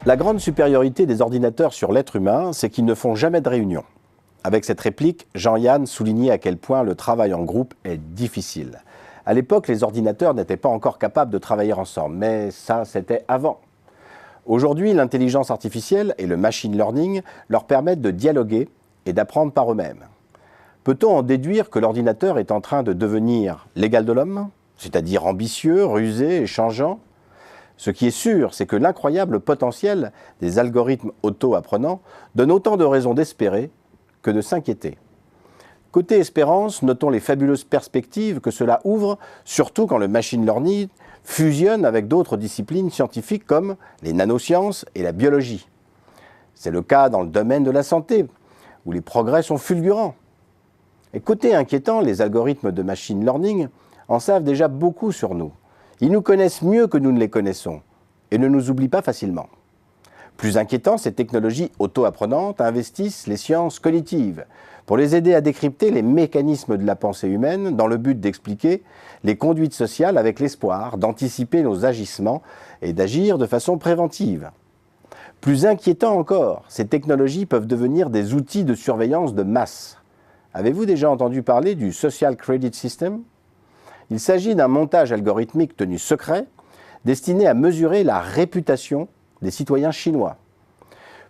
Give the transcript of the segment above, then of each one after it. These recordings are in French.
La grande supériorité des ordinateurs sur l'être humain, c'est qu'ils ne font jamais de réunion. Avec cette réplique, Jean-Yann soulignait à quel point le travail en groupe est difficile. À l'époque, les ordinateurs n'étaient pas encore capables de travailler ensemble, mais ça, c'était avant. Aujourd'hui, l'intelligence artificielle et le machine learning leur permettent de dialoguer et d'apprendre par eux-mêmes. Peut-on en déduire que l'ordinateur est en train de devenir l'égal de l'homme, c'est-à-dire ambitieux, rusé et changeant ? Ce qui est sûr, c'est que l'incroyable potentiel des algorithmes auto-apprenants donne autant de raisons d'espérer que de s'inquiéter. Côté espérance, notons les fabuleuses perspectives que cela ouvre, surtout quand le machine learning fusionne avec d'autres disciplines scientifiques comme les nanosciences et la biologie. C'est le cas dans le domaine de la santé, où les progrès sont fulgurants. Et côté inquiétant, les algorithmes de machine learning en savent déjà beaucoup sur nous. Ils nous connaissent mieux que nous ne les connaissons et ne nous oublient pas facilement. Plus inquiétant, ces technologies auto-apprenantes investissent les sciences cognitives pour les aider à décrypter les mécanismes de la pensée humaine dans le but d'expliquer les conduites sociales avec l'espoir d'anticiper nos agissements et d'agir de façon préventive. Plus inquiétant encore, ces technologies peuvent devenir des outils de surveillance de masse. Avez-vous déjà entendu parler du Social Credit System ? Il s'agit d'un montage algorithmique tenu secret, destiné à mesurer la réputation des citoyens chinois.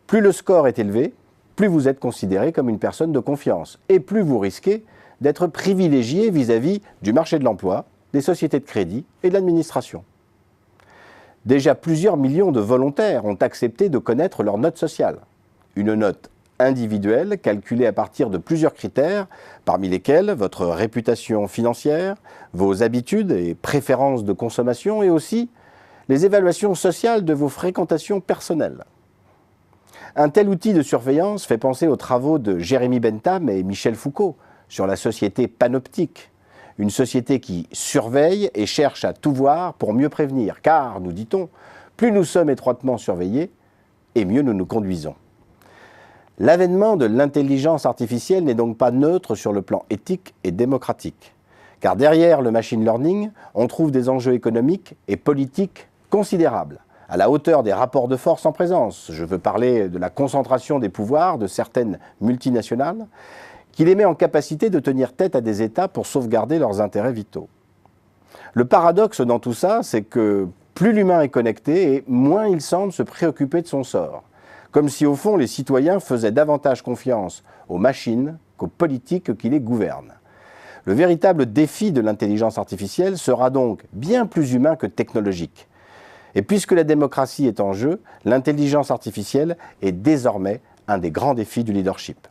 Plus le score est élevé, plus vous êtes considéré comme une personne de confiance, et plus vous risquez d'être privilégié vis-à-vis du marché de l'emploi, des sociétés de crédit et de l'administration. Déjà plusieurs millions de volontaires ont accepté de connaître leur note sociale. Une note individuelle calculée à partir de plusieurs critères, parmi lesquels votre réputation financière, vos habitudes et préférences de consommation et aussi les évaluations sociales de vos fréquentations personnelles. Un tel outil de surveillance fait penser aux travaux de Jérémy Bentham et Michel Foucault sur la société panoptique, une société qui surveille et cherche à tout voir pour mieux prévenir, car, nous dit-on, plus nous sommes étroitement surveillés, et mieux nous nous conduisons. L'avènement de l'intelligence artificielle n'est donc pas neutre sur le plan éthique et démocratique. Car derrière le machine learning, on trouve des enjeux économiques et politiques considérables, à la hauteur des rapports de force en présence. Je veux parler de la concentration des pouvoirs de certaines multinationales, qui les met en capacité de tenir tête à des États pour sauvegarder leurs intérêts vitaux. Le paradoxe dans tout ça, c'est que plus l'humain est connecté, et moins il semble se préoccuper de son sort. Comme si au fond les citoyens faisaient davantage confiance aux machines qu'aux politiques qui les gouvernent. Le véritable défi de l'intelligence artificielle sera donc bien plus humain que technologique. Et puisque la démocratie est en jeu, l'intelligence artificielle est désormais un des grands défis du leadership.